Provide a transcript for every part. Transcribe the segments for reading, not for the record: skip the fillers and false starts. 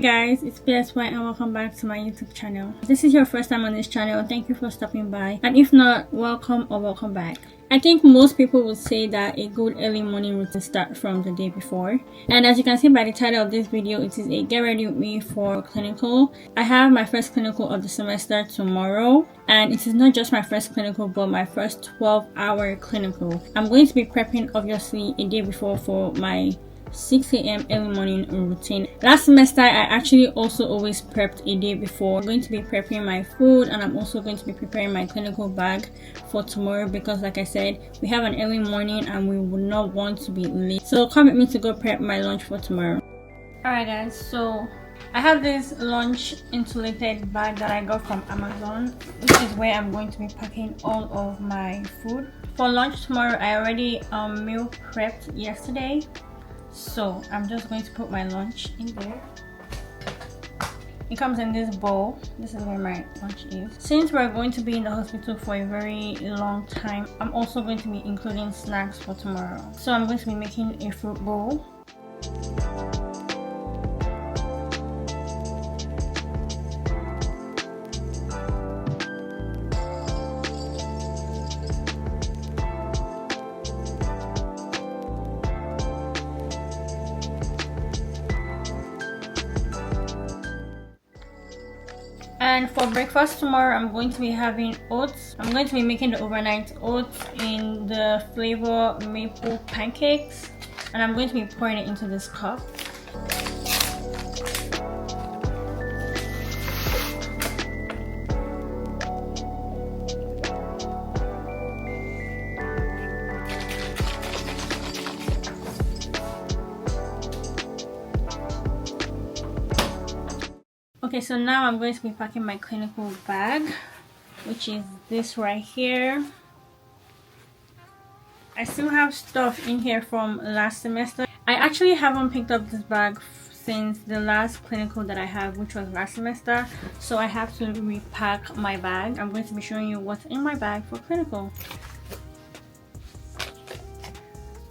Hi guys, it's PSY and welcome back to my YouTube channel. If this is your first time on this channel, thank you for stopping by, and if not, welcome or welcome back. I think most people would say that a good early morning routine starts from the day before, and as you can see by the title of this video, it is a get ready with me for clinical. I have my first clinical of the semester tomorrow, and it is not just my first clinical but my first 12-hour clinical. I'm going to be prepping obviously a day before for my 6 a.m. early morning routine. Last semester I actually also always prepped a day before. I'm going to be prepping my food, and I'm also going to be preparing my clinical bag for tomorrow because like I said, we have an early morning and we would not want to be late. So come with me to go prep my lunch for tomorrow. Alright guys, so I have this lunch insulated bag that I got from Amazon, which is where I'm going to be packing all of my food. For lunch tomorrow, I already meal prepped yesterday. So I'm just going to put my lunch in there. It comes in this bowl. This is where my lunch is. Since we're going to be in the hospital for a very long time, I'm also going to be including snacks for tomorrow. So I'm going to be making a fruit bowl. And for breakfast tomorrow, I'm going to be having oats. I'm going to be making the overnight oats in the flavor maple pancakes, and I'm going to be pouring it into this cup. Okay, so now I'm going to be packing my clinical bag, which is this right here. I still have stuff in here from last semester. I actually haven't picked up this bag since the last clinical that I have, which was last semester, so I have to repack my bag. I'm going to be showing you what's in my bag for clinical.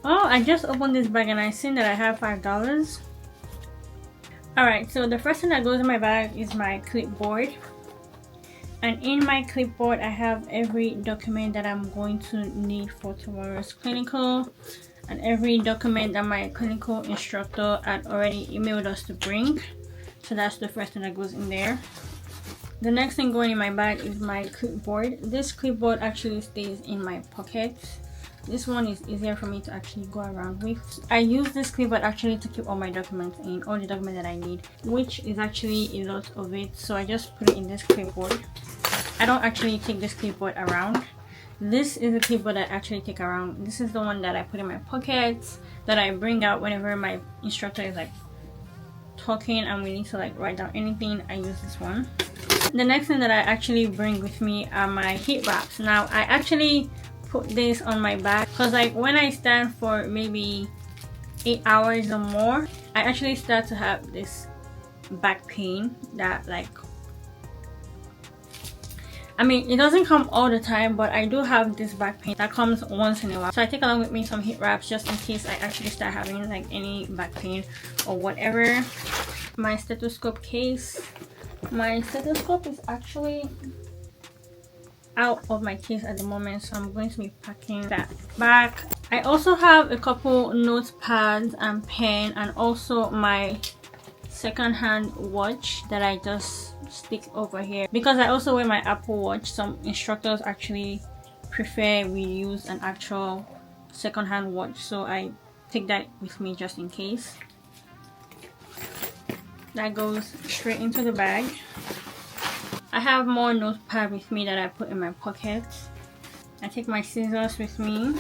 Oh, I just opened this bag and I seen that I have $5. Alright, so the first thing that goes in my bag is my clipboard, and in my clipboard I have every document that I'm going to need for tomorrow's clinical and every document that my clinical instructor had already emailed us to bring. So that's the first thing that goes in there. The next thing going in my bag is my clipboard. This clipboard actually stays in my pocket. This one is easier for me to actually go around with. I use this clipboard actually to keep all my documents in, all the documents that I need, which is actually a lot of it, so I just put it in this clipboard. I don't actually take this clipboard around. This is the clipboard that I actually take around. This is the one that I put in my pockets, that I bring out whenever my instructor is like talking and we need to like write down anything. I use this one. The next thing that I actually bring with me are my heat wraps. Now I actually put this on my back because like when I stand for maybe 8 hours or more, I actually start to have this back pain that like, I mean, it doesn't come all the time, but I do have this back pain that comes once in a while. So I take along with me some heat wraps just in case I actually start having like any back pain or whatever. My stethoscope case. My stethoscope is actually out of my case at the moment, so I'm going to be packing that back. I also have a couple notepads and pen, and also my second-hand watch that I just stick over here because I also wear my Apple Watch. Some instructors actually prefer we use an actual second-hand watch, so I take that with me just in case. That goes straight into the bag. I have more notepad with me that I put in my pocket. I take my scissors with me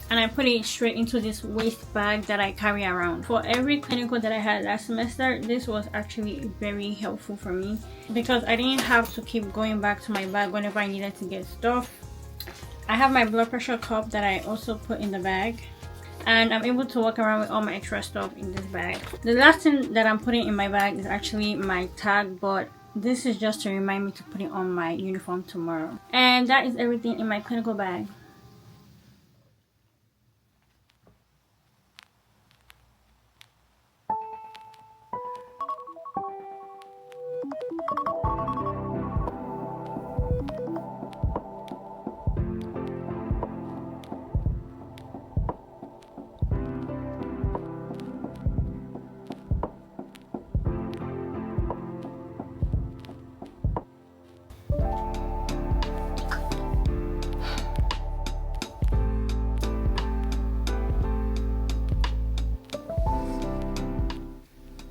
and I put it straight into this waist bag that I carry around. For every clinical that I had last semester, this was actually very helpful for me because I didn't have to keep going back to my bag whenever I needed to get stuff. I have my blood pressure cup that I also put in the bag, and I'm able to walk around with all my extra stuff in this bag. The last thing that I'm putting in my bag is actually my tag, but this is just to remind me to put it on my uniform tomorrow. And that is everything in my clinical bag.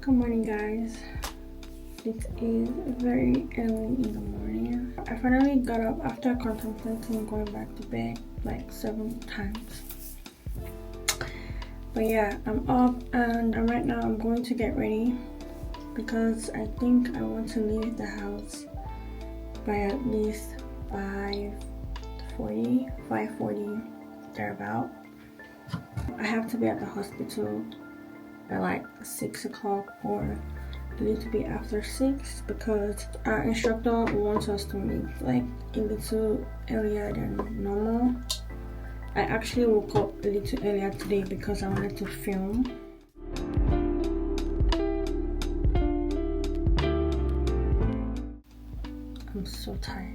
Good morning, guys. It is very early in the morning. I finally got up after contemplating going back to bed like 7 times. But yeah, I'm up and right now I'm going to get ready because I think I want to leave the house by at least 5:40 thereabout. I have to be at the hospital by like 6 o'clock or a little bit after 6 because our instructor wants us to meet like a little earlier than normal. I actually woke up a little earlier today because I wanted to film. I'm so tired.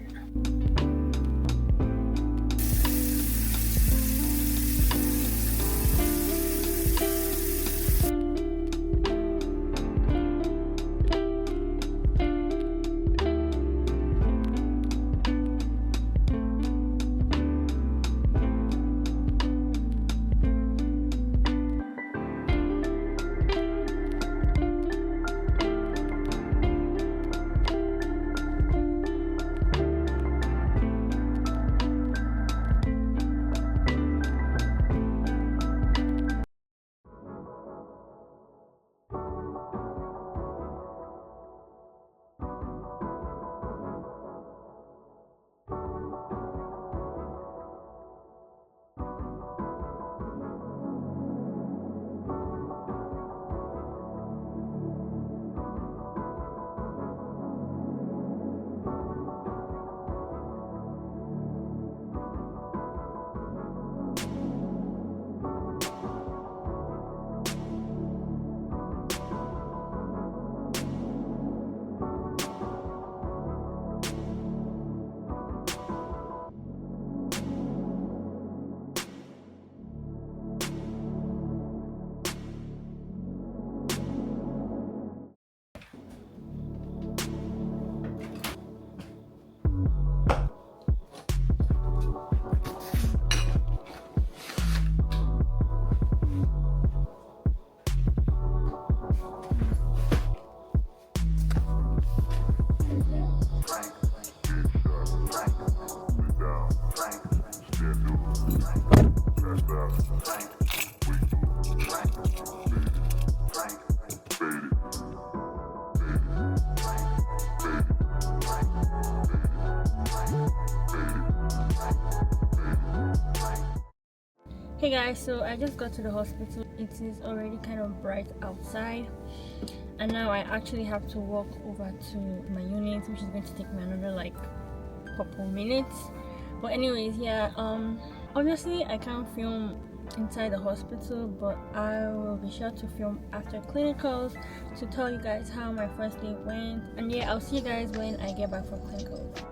Hey guys, so I just got to the hospital. It is already kind of bright outside and now I actually have to walk over to my unit, which is going to take me another like couple minutes. But anyways, yeah, obviously I can't film inside the hospital, but I will be sure to film after clinicals to tell you guys how my first day went. And yeah, I'll see you guys when I get back from clinicals.